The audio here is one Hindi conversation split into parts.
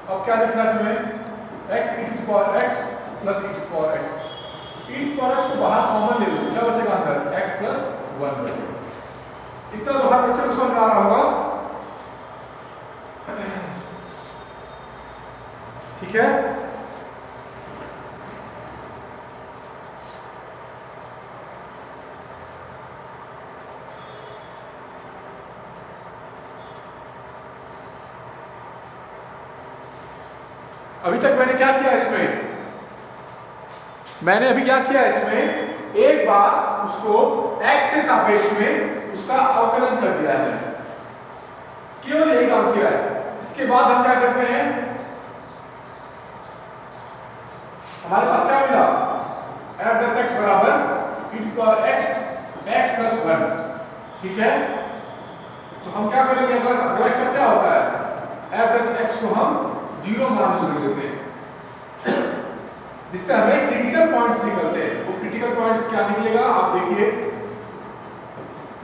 अब क्या लिखना है तुम्हें x e to power x plus e to power x। e to power x को बाहर कॉमन ले लो, क्या बचेगा अंदर x प्लस 1 बचेगा। इतना तो हर बच्चे को समझ आ रहा होगा, ठीक है। अभी तक मैंने क्या किया इसमें, मैंने अभी क्या किया इसमें, एक बार उसको x के सापेक्ष में उसका अवकलन कर दिया है, केवल यही काम किया है। इसके बाद हम क्या करते हैं, हमारे पास क्या मिला, f डैश x बराबर e to power x plus 1, ठीक है। तो हम क्या करेंगे, अगर अगला स्टेप क्या होता है, f डैश x को हम 0 मान लेते हैं, जिससे हमें क्रिटिकल पॉइंट्स निकलते हैं। वो क्रिटिकल पॉइंट्स क्या निकलेगा आप देखिए,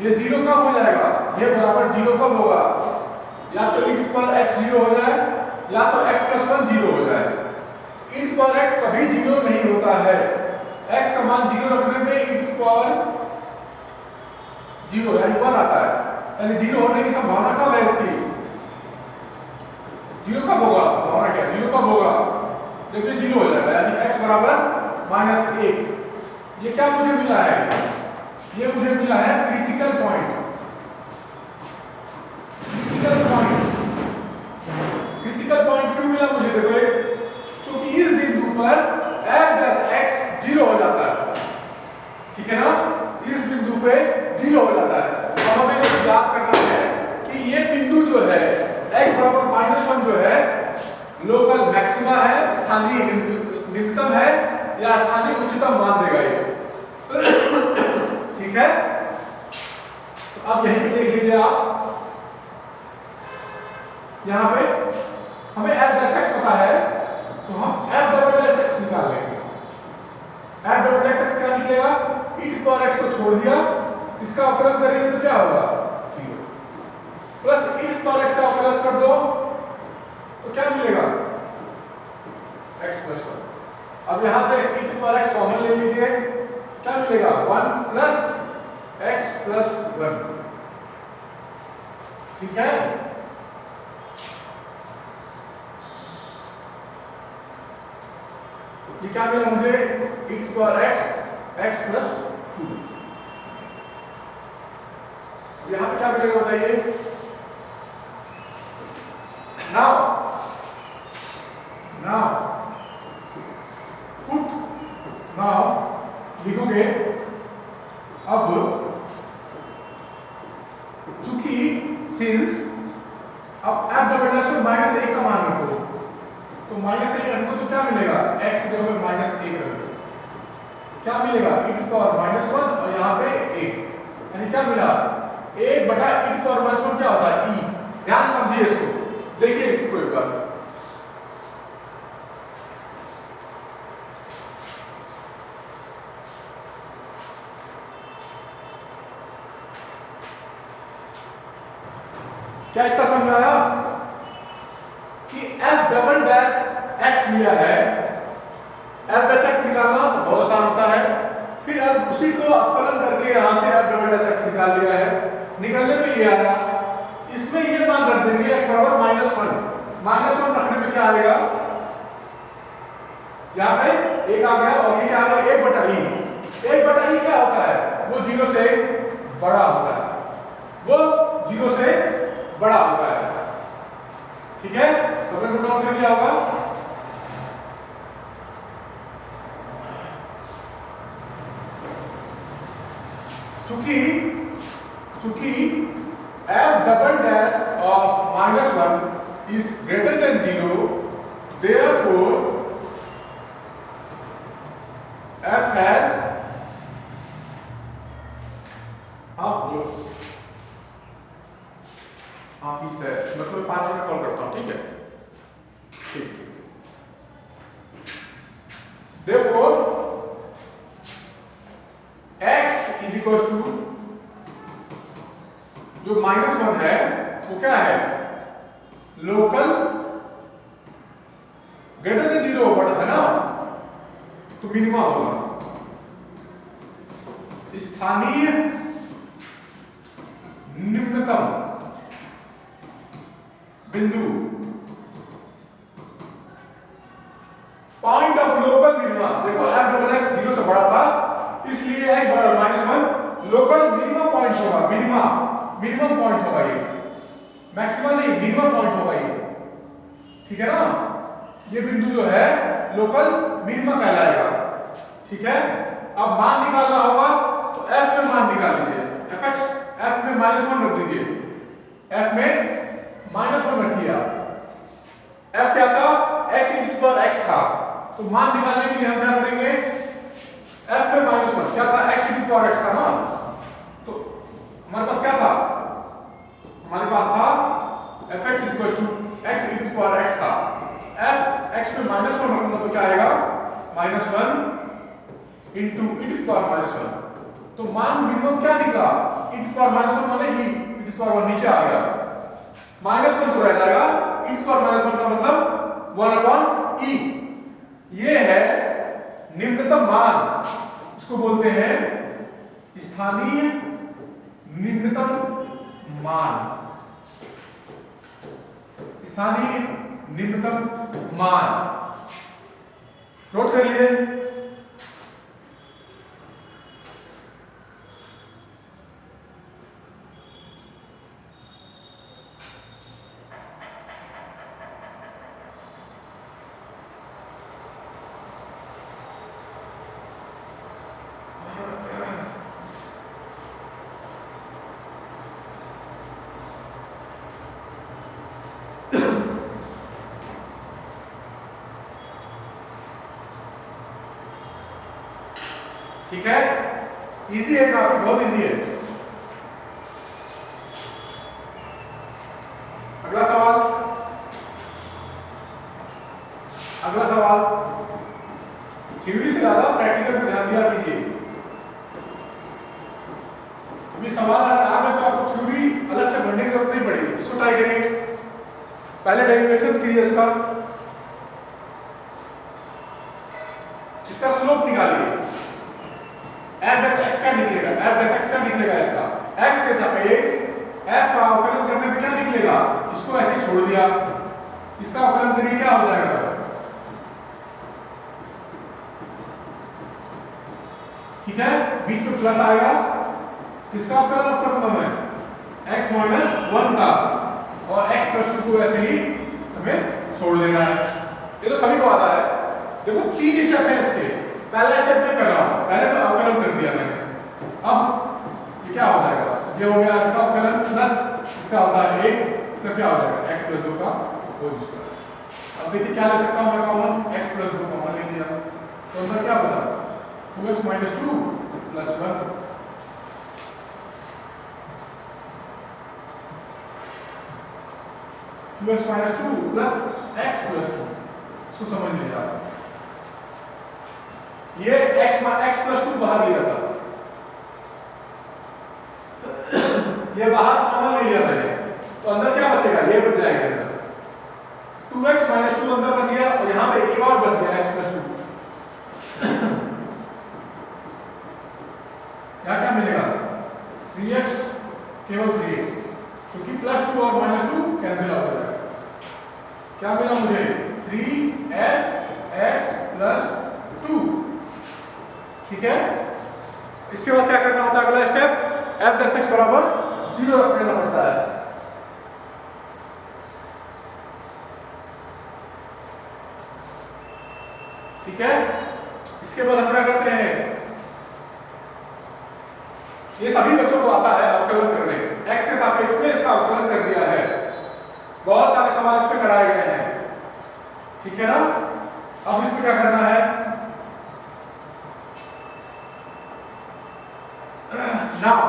ये 0 कब हो जाएगा, ये बराबर 0 कब होगा, या तो e टू पावर x 0 हो जाए या तो x प्लस 1 0 हो जाए। e टू पावर x कभी 0 नहीं होता है, x का मान 0 रखने पे e टू पावर 0 यानी 1 आता है, यानी 0 होने की संभावना कब है इसकी, 0 कब होगा, भावना क्या 0 कब होगा, जब ये 0 हो जाएगा, यानी x बराबर -1। ये क्या मुझे मिला है, ये मुझे मिला है क्रिटिकल पॉइंट। क्रिटिकल पॉइंट क्यों मिला मुझे, देखो क्योंकि इस बिंदु पर f डैश x 0 हो जाता है, ठीक है ना, इस बिंदु पे 0 हो जाता है। तो हमें ये याद करना है कि ये बिंदु जो है x बराबर -1 जो है लोकल मैक्सिमा है, स्थानीय निम्नतम है या स्थानीय उच्चतम मान देगा ये, ठीक है। तो अब यहीं पे देख लीजिए आप, यहां पे हमें f डैश x पता है, तो हम f डबल डैश x निकाल लेंगे। f डबल डैश x क्या निकलेगा, e टू पावर x को छोड़ दिया, इसका अवकलन करेंगे तो क्या होगा 0 plus e to power x का अवकलन कर दो तो क्या मिलेगा x प्लस 1। अब यहां से e to power x common ले लीजिए, क्या मिलेगा 1 प्लस x प्लस 1, ठीक है। ये क्या मिला मुझे, e to power x plus 2। यहां पे क्या मिलेगा बताइए, नाउ लिखोगे, अब चूंकि सिंस अब f डबल डैश में -1 का मान रखो, तो -1 रखो तो क्या मिलेगा, x की जगह पे -1 रखो, क्या मिलेगा e टू पावर -1 और यहाँ पे 1, यानी क्या मिला 1 बटा e टू पावर -1 क्या होता है e। ध्यान समझिए इसको, देखिए इसको एक बार, क्या इतना समझ आया कि f डबल डैश x लिया है, f डैश x निकालना बहुत आसान होता है, फिर अब उसी को अवकलन करके यहां से f डबल डैश x निकाल लिया है, निकलने पे ये आया, इसमें ये मान रख देंगे x बराबर -1 रखने पे क्या आएगा, यहाँ पे 1 आ गया और ये क्या आ गया 1 बटा e क्या होता है, वो 0 से बड़ा होता है, वो 0 से बड़ा होता है, ठीक है। तो हमने नोट कर लिया होगा, चूंकि f double dash of -1 is greater than 0, therefore f has half है, मैं तुम्हें 5 मिनट कॉल करता हूं, ठीक है, ठीक। Therefore x is equal to जो -1 है वो क्या है, लोकल ग्रेटर देन 0 बड़ा है ना, तो मिनिमा होगा। स्थानीय निम्नतम बिंदु, पॉइंट ऑफ लोकल मिनिमा। देखो f डबल एक्स 0 से बड़ा था, इसलिए x बराबर -1 लोकल मिनिमम पॉइंट होगा। मिनिमम पॉइंट होगा ये, मैक्सिमम नहीं, मिनिमम पॉइंट होगा ये, ठीक है ना। ये बिंदु जो है लोकल मिनिमम कहलाएगा, ठीक है। अब मान निकालना होगा, तो f में मान निकाल लीजिए। fx f में -1 रख दीजिए, f में -1 रखिए आप। f क्या था, x था, तो मान निकालने के लिए हम क्या करेंगे, f में -1 क्या था, x था ना, तो हमारे पास क्या था, हमारे पास था fx x था। f x में -1 रखूंगा तो क्या आएगा, -1 इंटू e⁻⁻1। तो मान मिनिमम क्या निकला, e⁻⁻1 माने e⁻1 नीचे आ गया, -1 तो रह जाएगा, e⁻⁻1 का मतलब 1/e। ये है निम्नतम मान, इसको बोलते हैं स्थानीय निम्नतम मान। स्थानीय निम्नतम मान नोट कर लिए। ठीक है, इजी है काफी, बहुत इजी है। अगला सवाल, थ्योरी से ज्यादा प्रैक्टिकल पे ध्यान दिया कीजिए। अभी सवाल अगर आ गए तो आपको थ्योरी अलग से भरने की जरूरत नहीं पड़ेगी, इसको ट्राई करिए। पहले डेरिवेशन कीजिए इसका स्लोप निकालिए। f(x) क्या निकलेगा, f(x) क्या निकलेगा, इसका x के सापेक्ष f का अवकलन करने पे क्या निकलेगा, इसको ऐसे छोड़ दिया, इसका अवकलन करिए क्या हो जाएगा, ठीक है, बीच में प्लस आएगा, किसका अवकलन आपका मतलब है x - 1 का, और x + 2 को ऐसे ही हमें छोड़ देना है। ये तो सभी को आता है। देखो 3 स्टेप है इसके, पहला स्टेप में कर रहा हूं, पहले तो अवकलन कर दिया मैंने। अब ये क्या हो जाएगा, ये हो गया इसका अवकलन प्लस इसका होता है 1, इसका क्या हो जाएगा x + 2 का होल स्क्वायर। अब देखिए क्या ले सकता हूं मैं कॉमन, x + 2 कॉमन ले लिया, तो अंदर क्या बचा 2x - 2 + 1 2x - 2 + x + 2, इसको समझ लीजिए आप। ये x + 2 बाहर लिया था, ये बाहर कॉमन ले लिया मैंने, तो अंदर क्या बचेगा, ये बच जाएगा अंदर 2x - 2 अंदर बच गया, और यहां पे एक और बच गया x + 2। यहां क्या मिलेगा 3x, केवल 3x, क्योंकि +2 और -2 कैंसिल आउट हो जाएगा। क्या मिला मुझे 3x + 2, ठीक है। इसके बाद क्या करना होता है, अगला स्टेप f(x) बराबर 0 रख देना पड़ता है। ठीक है, इसके बाद हम क्या करते हैं, ये सभी बच्चों को आता है अवकलन करने, x के सापेक्ष में इसका अवकलन कर दिया है, बहुत सारे सवाल इसमें कराए गए हैं, ठीक है ना। अब इसमें क्या करना है, now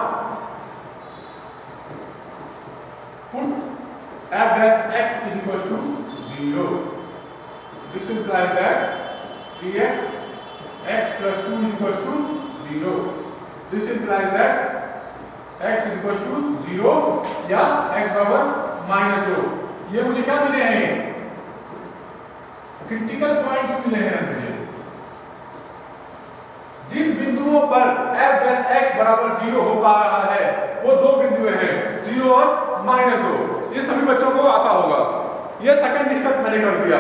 put f(x) = 0. This implies that 3x x + 2 = 0. This implies that x = 0 या x बराबर -2। ये मुझे क्या मिले हैं, क्रिटिकल पॉइंट्स मिले हैं मुझे। जिन बिंदुओं पर f डैश x बराबर 0 हो पा रहा है वो दो बिंदु हैं, 0 और -2। ये सभी बच्चों को आता होगा। ये सेकंड स्टेप मैंने कर दिया।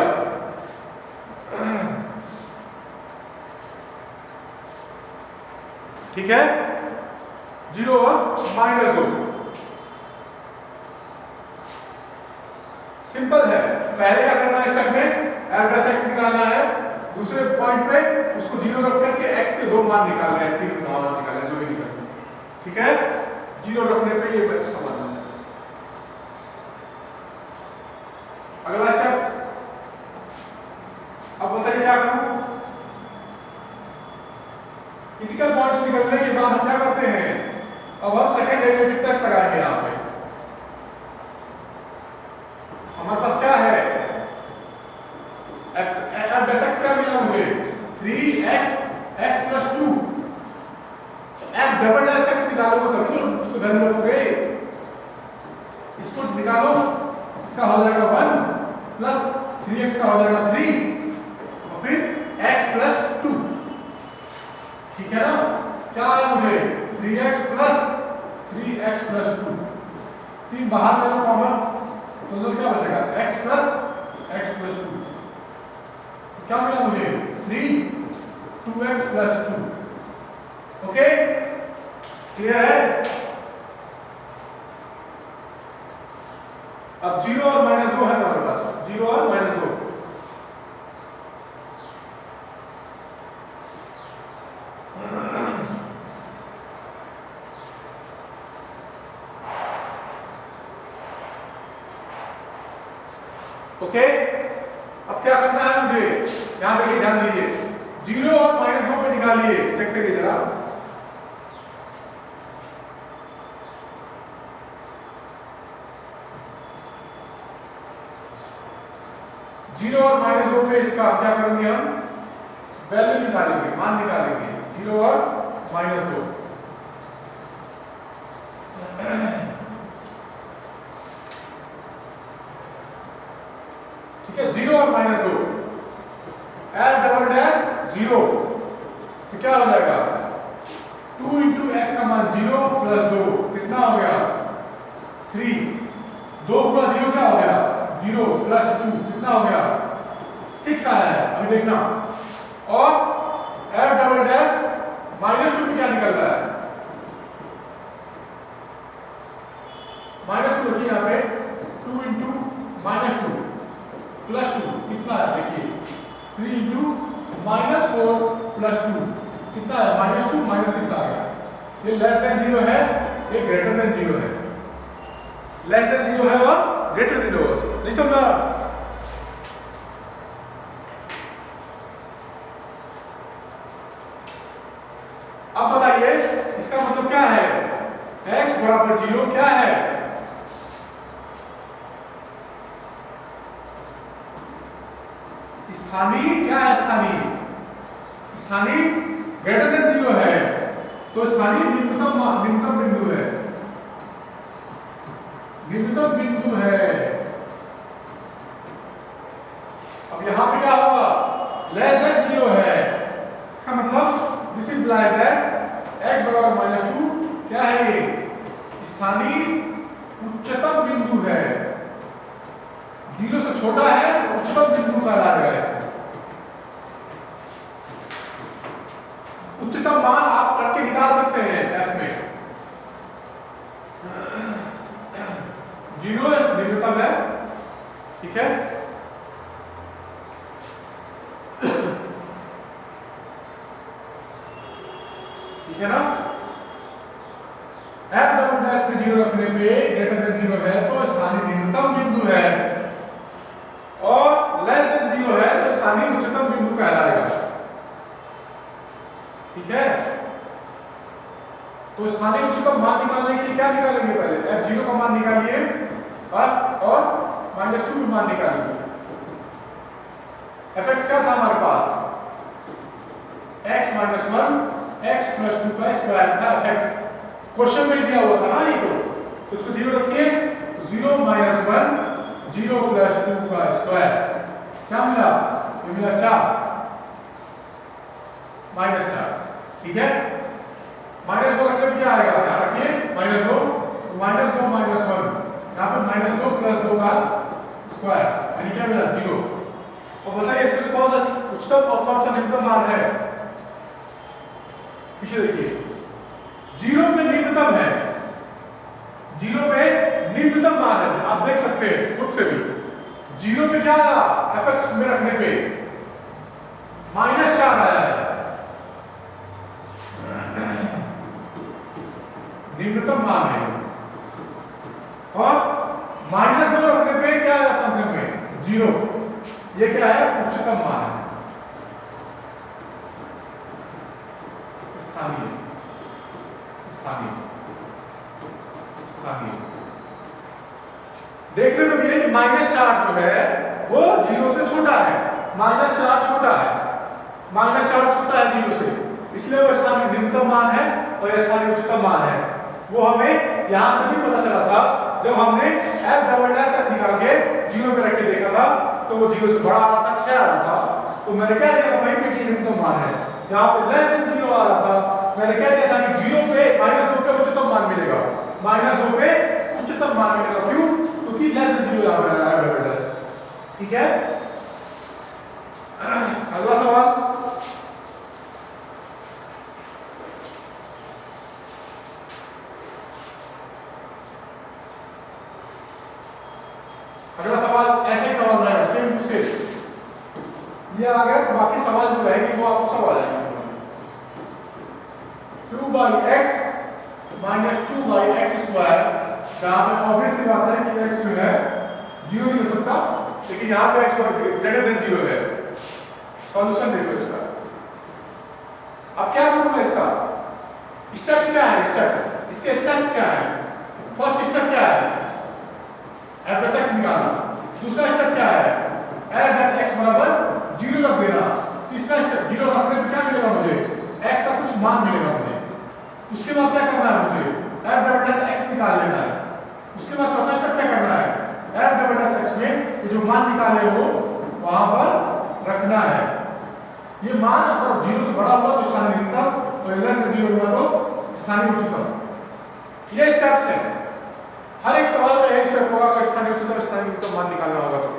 ठीक है, 0 और -2 सिंपल है। पहले क्या करना है, स्टेप में f डैश x निकालना है, दूसरे पॉइंट पे उसको 0 रख करके x के दो मान निकालने हैं, 3 मान निकालने हैं, जो भी निकलते हैं। ठीक है, 0 रखने पे ये x का मान है। अगला स्टेप, अब बताइए क्या करूं। क्रिटिकल पॉइंट्स निकलने के बाद हम क्या करते हैं, अब हम सेकंड डेरिवेटिव टेस्ट लगाएंगे। यहां पे हमारे पास क्या है, f डैश x क्या मिला मुझे, 3x x plus 2। f double dash x निकालोगे तभी तो उसको वैल्यू लोगे। इसको निकालो, इसका हो जाएगा 1 प्लस 3x का हो जाएगा 3 और फिर x प्लस 2। ठीक है ना, क्या आया मुझे 3x प्लस 2। 3 बाहर ले लो कॉमन, तो क्या बचेगा x प्लस 2। क्या मिला मुझे 3 2x प्लस 2। ओके, क्लियर है। अब 0 और -2 है हमारे पास, 0 और -2। ओके, अब क्या करना है मुझे, यहां पे ध्यान दीजिए, 0 और -2 पे निकालिए, चेक करिए जरा। जीरो और -2 पे इसका क्या करेंगे, हम वैल्यू निकालेंगे, मान निकालेंगे, 0 और -2। ठीक है, 0 और -2, f डबल डैश 0, तो क्या हो जाएगा 2 इंटू एक्स का मान 0 प्लस 2 कितना हो गया 3। 2 प्लस 0 क्या हो गया 0 प्लस 2 कितना हो गया 6 आया है। अभी देखना, और f डबल डैश -2 पे क्या निकल रहा है, -2 रखिए यहाँ पे, 2 इंटू -2 प्लस 2 कितना है, देखिए 3 इंटू -4 प्लस 2 कितना है -2 -6 आ गया। ये लेस देन 0 है, ये ग्रेटर देन 0 है। लेस देन 0 है और ग्रेटर देन 0, नहीं समझा। अब बताइए इसका मतलब क्या है, x बराबर 0 क्या है, स्थानीय क्या है, स्थानीय ग्रेटर देन 0 है, तो स्थानीय निम्नतम बिंदु है, निम्नतम बिंदु है। अब यहां पे क्या होगा, लेस देन 0 है, इसका मतलब दिस इंप्लाइज दैट x बराबर -2 क्या है, ये स्थानीय उच्चतम बिंदु है। 0 से छोटा है तो उच्चतम बिंदु कहलाएगा। उच्चतम मान आप करके निकाल सकते हैं f में, 0 निम्नतम है, ठीक है। ठीक है ना, f डबल डैश पे 0 रखने पे ग्रेटर देन 0 है तो स्थानीय निम्नतम बिंदु है, और लेस देन 0 है तो स्थानीय उच्चतम बिंदु कहलाएगा। ठीक है, तो स्थानीय उच्चतम मान निकालने के लिए क्या निकालेंगे, पहले f0 का मान निकालिए और -2 का मान निकालिए। fx क्या था हमारे पास, x - 1 x प्लस 2 का स्क्वायर था fx, क्वेश्चन में दिया हुआ था ना ये, तो इसको 0 रखिए, 0 - 1 0 प्लस 2 का स्क्वायर क्या मिला? ये मिला 4 -4, ठीक है। -2 रखने पे क्या आएगा? यहाँ रखिए -2, -2 -1, यहाँ पे -2 + 2 का स्क्वायर, यानी क्या मिला? 0। और बताइए इसमें से कौन सा उच्चतम और कौन सा निम्नतम मान है? पीछे देखिए, 0 पे निम्नतम है, 0 पे निम्नतम मान है, आप देख सकते हैं खुद से भी। 0 पे क्या आया? fx में रखने पे -4 आया है, निम्नतम मान है। और -2 रखने पे क्या आया फंक्शन में? 0, ये क्या है? उच्चतम मान है, स्थानीय स्थानीय स्थानीय। देखने में भी कि -4 जो है वो 0 से छोटा है, -4 छोटा है, -4 छोटा है 0 से, इसलिए वो स्थानीय निम्नतम मान है और यह स्थानीय उच्चतम मान है। वो हमें यहां से भी पता चला था जब हमने f" निकाल के 0 पे रख के देखा था, तो वो 0 से बड़ा आ रहा था, 6 आ रहा था, तो मैंने क्या दिया था वहीं पे कि निम्नतम मान है। यहाँ पे <0 आ रहा था, मैंने क्या दिया था कि 0 पे -2 पे उच्चतम मान मिलेगा, -2 पे उच्चतम मान मिलेगा। क्यों? क्योंकि <0 यहाँ पे आया है, ठीक है। अगला सवाल, अगला सवाल ऐसे ही सवाल रहेगा, सेम टू सेम ये आ गया, तो बाकी सवाल जो रहेंगे वो आपको सब आ जाएंगे। 2/x - 2/x², जहां पे ऑब्वियस सी बात है कि x जो है 0 नहीं हो सकता, लेकिन यहाँ पे x > 0 है। सॉल्यूशन देखो इसका। अब क्या करूंगा इसका? स्टेप्स क्या है? स्टेप्स, इसके स्टेप्स क्या है? फर्स्ट स्टेप क्या है? f(x) निकालना। दूसरा स्टेप क्या है? f(x) = 0 रख देना। तीसरा स्टेप 0 रखने पे क्या मिलेगा मुझे? x का कुछ मान मिलेगा मुझे। उसके बाद क्या करना है मुझे? f(x) निकाल लेना है। उसके बाद चौथा स्टेप क्या करना है? f(x) में जो मान निकाले हो वहां पर रखना है। ये मान अगर 0 से बड़ा हुआ तो स्थानीय निम्नतम और लेस देन 0 हुआ तो स्थानीय उच्चतम। ये स्टेप्स है, हर एक सवाल में यही स्टेप होगा, अगर स्थानीय उच्चतम स्थानीय निम्नतम मान निकालना होगा तो।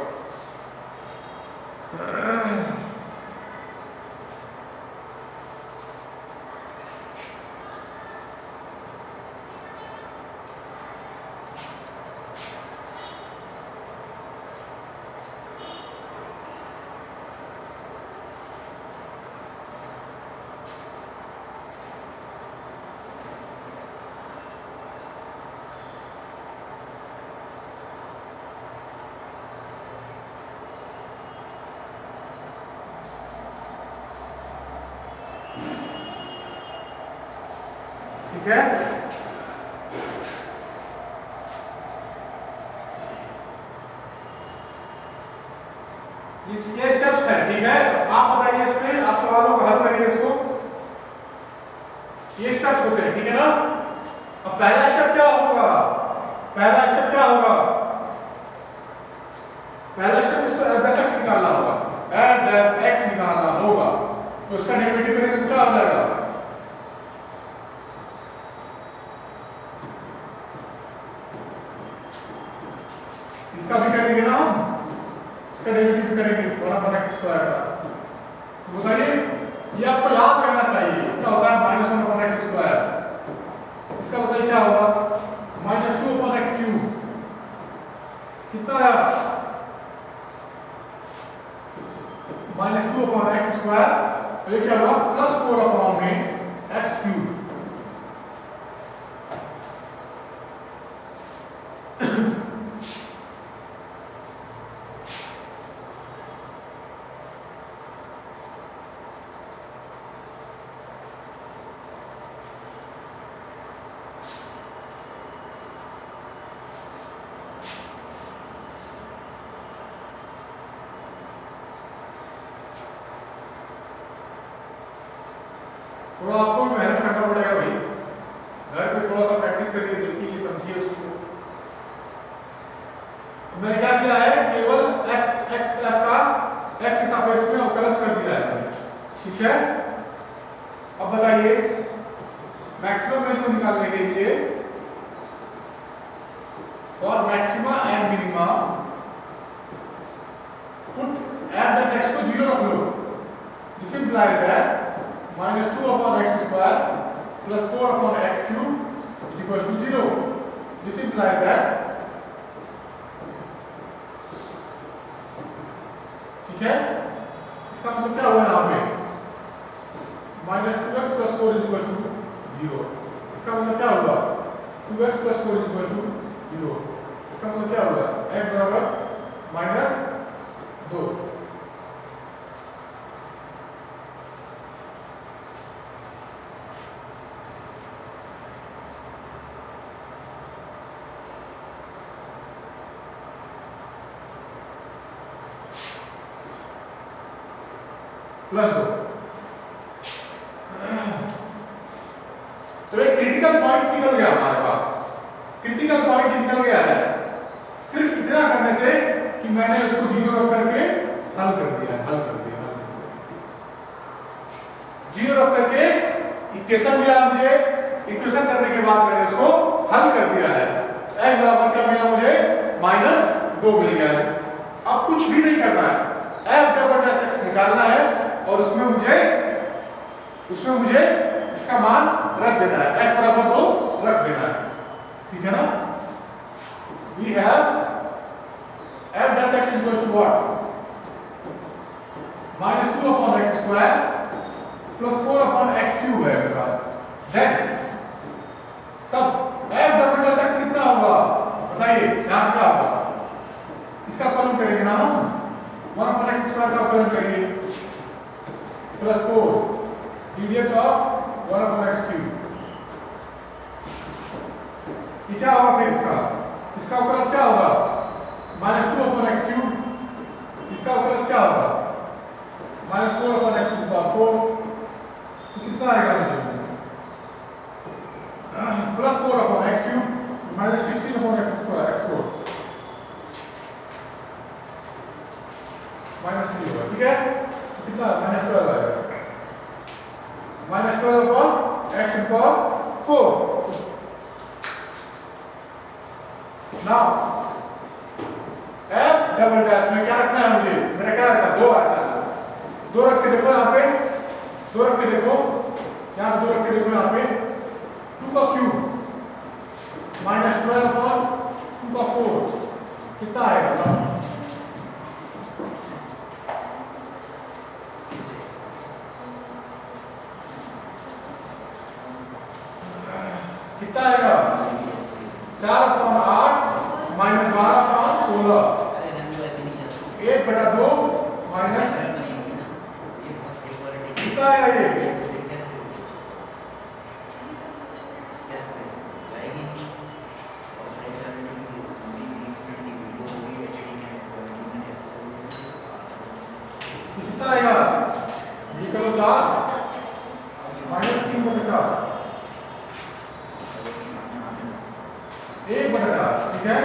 ठीक है, ये स्टेप्स है, ठीक है। आप बताइए इसमें, आप सवालों को हल करिए इसको। ये स्टेप्स होते हैं, ठीक है ना। अब पहला स्टेप क्या होगा? पहला स्टेप क्या होगा? पहला स्टेप इसको f(x) निकालना होगा, f(x) निकालना होगा, तो इसका डेरिवेटिव करेंगे तो क्या हो जाएगा? इसका भी करेंगे ना हम, इसका डेरिवेटिव भी करेंगे 1/x² का। तो बताइए, ये आपको याद रहना चाहिए, इसका होता है -1/x²। इसका बताइए क्या होगा? -2/x³। कितना है? -2/x², ये क्या होगा? +4/x³। थोड़ा आपको भी मेहनत करना पड़ेगा भाई, घर पे थोड़ा सा प्रैक्टिस करिए, देखिए, समझिए उसको। मैंने क्या किया है? केवल f का एक्स के सापेक्ष में अवकलन कर दिया है, ठीक है। अब बताइए मैक्सिमम वैल्यू निकालने के लिए और maxima and minima put f of x को 0 रख लो। This implies that -2 upon x square plus 4 upon x cube is equal to 0। This implies that, ठीक है। इसका मतलब क्या हुआ यहाँ पे -2x plus 4 is equal to 0। इसका मतलब क्या होगा 2x plus 4 is equal to 0। इसका मतलब क्या होगा x बराबर -2। प्लस 2। तो एक क्रिटिकल पॉइंट निकल गया हमारे पास, क्रिटिकल पॉइंट निकल गया है सिर्फ इतना करने से कि मैंने उसको 0 रख करके हल कर दिया, 0 रख करके इक्वेशन मिला मुझे, इक्वेशन करने के बाद मैंने उसको हल कर दिया है। x बराबर क्या मिला मुझे -2 मिल गया है। अब कुछ भी नहीं करना है, f डबल डैश x निकालना है और उसमें मुझे इसका मान रख देना है, x बराबर 2 रख देना है, ठीक है ना। We have f dash x equals to what? -2 upon x square plus 4 upon x cube है मेरे पास। Then तब f डबल डैश x कितना होगा बताइए, यहाँ क्या होगा, इसका फलन करेंगे ना हम, 1 upon x square का फलन करिए plus 4 ddx of 1 upon x cube। ये क्या होगा फिर इसका अवकलज क्या होगा -2 upon x cube। इसका अवकलज क्या होगा -4 upon x cube का 4। तो कितना आएगा plus 4 upon x cube -16 upon x square x4 -3 होगा, ठीक है। कितना -12 आएगा, -12 upon x to the power 4। Now f double dash में क्या रखना है मुझे, मेरा क्या रखा 2 आता है, 2 रख के देखो यहाँ पे, 2 रख के देखो यहाँ पे, 2 रख के देखो यहाँ पे 2 का क्यूब -12 upon 2 का 4 कितना आएगा ना, कितना आएगा 4 upon 8 -12 upon 16 1/2 माइनस कितना आएगा ये कितना आएगा, ये करो 4 -3/4 1/4, ठीक है।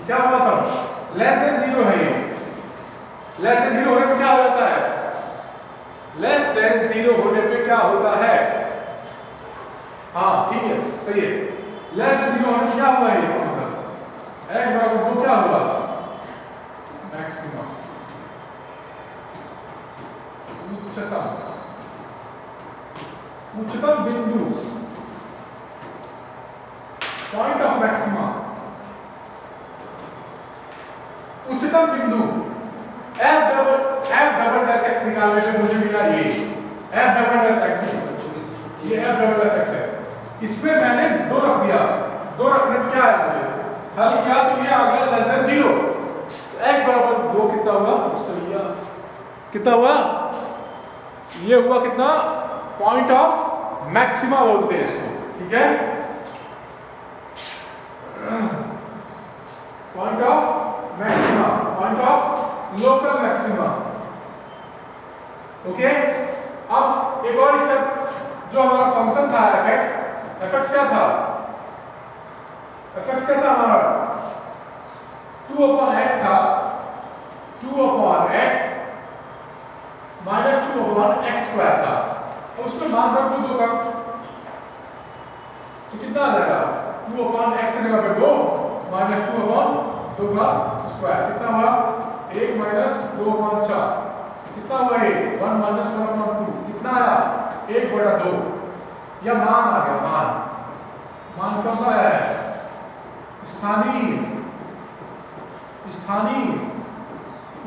क्या हुआ था लेस देन 0 है, ये लेस देन 0 होने पे क्या हो जाता है, लेस देन 0 होने पे क्या होता है, हाँ ठीक है सही है, लेस देन 0 होने पे क्या हुआ है, मतलब x बराबर 2 क्या हुआ मैक्सिमम उच्चतम बिंदु पॉइंट ऑफ मैक्सिमा, उच्चतम बिंदु f डबल डैश x निकालने से मुझे मिला ये f डबल डैश x, ये f डबल डैश x है, इसमें मैंने 2 रख दिया, 2 रखने पे क्या है मुझे हल किया तो ये आ गया लेस देन 0, x बराबर 2 कितना हुआ, कितना हुआ, ये हुआ कितना पॉइंट ऑफ मैक्सिमा बोलते हैं इसको, ठीक है, point of maxima, point of local maxima, okay, अब एक और स्टेप, जो हमारा फंक्शन था fx क्या था? fx क्या था हमारा? 2/x था, 2/x माइनस 2/x² था। अब उसको मान रख दो 2 का, तो कितना आ जाएगा? 2/x की जगह पे 2 माइनस 2/2 का स्क्वायर, कितना हुआ? 1 माइनस 2/4, कितना हुआ? 1 माइनस 1/2, कितना आया? 1/2। यह मान आ गया, मान कौन सा आया है? स्थानीय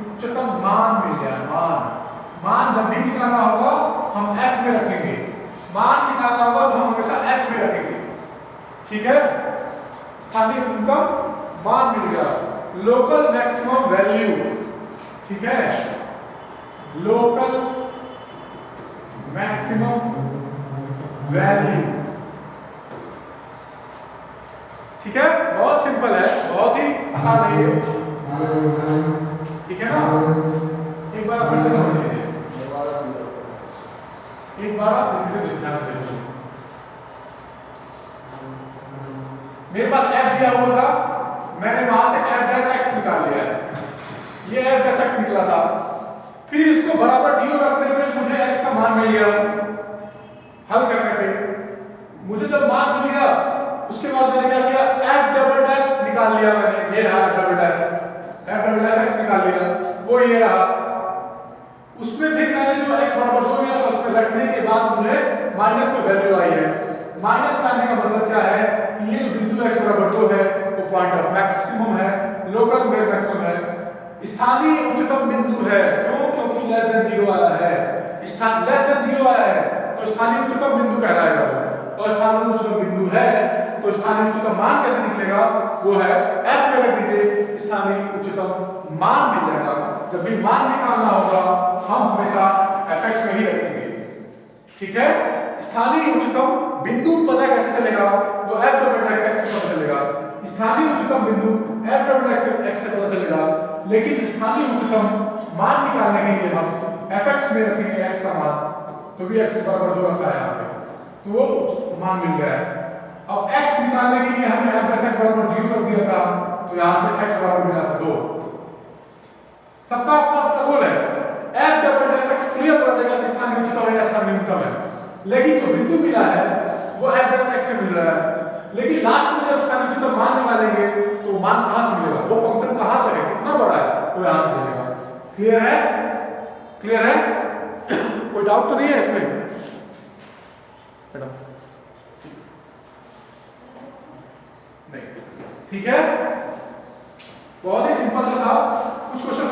उच्चतम मान मिल गया। मान जब भी निकालना होगा हम f में रखेंगे, मान निकालना होगा तो हम हमेशा f में रखेंगे, ठीक है? स्थानीय उच्चतम मान मिल गया, लोकल मैक्सिमम वैल्यू, ठीक है? लोकल मैक्सिमम वैल्यू, ठीक है? बहुत सिंपल है, बहुत ही आसान है ये, ठीक है ना? एक बार फिर से समझ लीजिए, एक बार आप फिर से ध्यान दीजिए। मेरे पास f दिया हुआ था, मैंने वहां से f' निकाल लिया है, ये f' निकला था, फिर इसको बराबर 0 रखने पे मुझे x का मान मिल गया। हल करने पे मुझे जब मान मिल गया, उसके बाद मैंने क्या किया? f" निकाल लिया मैंने, ये रहा f" निकाल लिया, वो ये रहा। उसमें फिर मैंने जो x बराबर 2 लिया, उसमें रखने के बाद मुझे माइनस में वैल्यू आई है। माइनस लाने का मतलब क्या है कि ये जो बिंदु x बराबर 2 है वो पॉइंट ऑफ मैक्सिमम है, लोकल मैक्सिमम है, स्थानीय उच्चतम बिंदु है। क्यों? क्योंकि लेस देन 0 आया है, लेस देन 0 आया है तो स्थानीय उच्चतम बिंदु कहलाएगा वो, और स्थानीय उच्चतम बिंदु है तो स्थानीय उच्चतम मान कैसे निकलेगा? वो है f में रख दीजिए, स्थानीय उच्चतम मान मिल जाएगा। जब भी मान निकालना होगा हम हमेशा fx में ही रखेंगे, ठीक है? स्थानीय उच्चतम बिंदु पता कैसे चलेगा? वो f" से पता चलेगा, स्थानीय उच्चतम बिंदु f" से पता चलेगा, लेकिन स्थानीय उच्चतम मान निकालने के लिए हम fx में रखेंगे x का मान, तो भी x के बराबर 2 रखा है यहाँ पे, तो वो मान मिल गया है। अब x निकालने के लिए हमने f' बराबर 0 रख दिया था, तो यहाँ से x बराबर मिला था 2। सबका अपना अपना रोल है, f" क्लियर कर देगा कि स्थानीय उच्चतम है, स्थानीय न्यूनतम है, लेकिन जो बिंदु मिला है वो f' से मिल रहा है। लेकिन लास्ट में जब स्थानीय उच्चतम मान निकालेंगे तो मान कहां से मिलेगा? वो फंक्शन कहां पर है, कितना बड़ा है, वो यहां से मिलेगा। क्लियर है? क्लियर है? कोई डाउट तो नहीं है इसमें? नहीं, ठीक है? बहुत ही सिंपल सा था। कुछ क्वेश्चन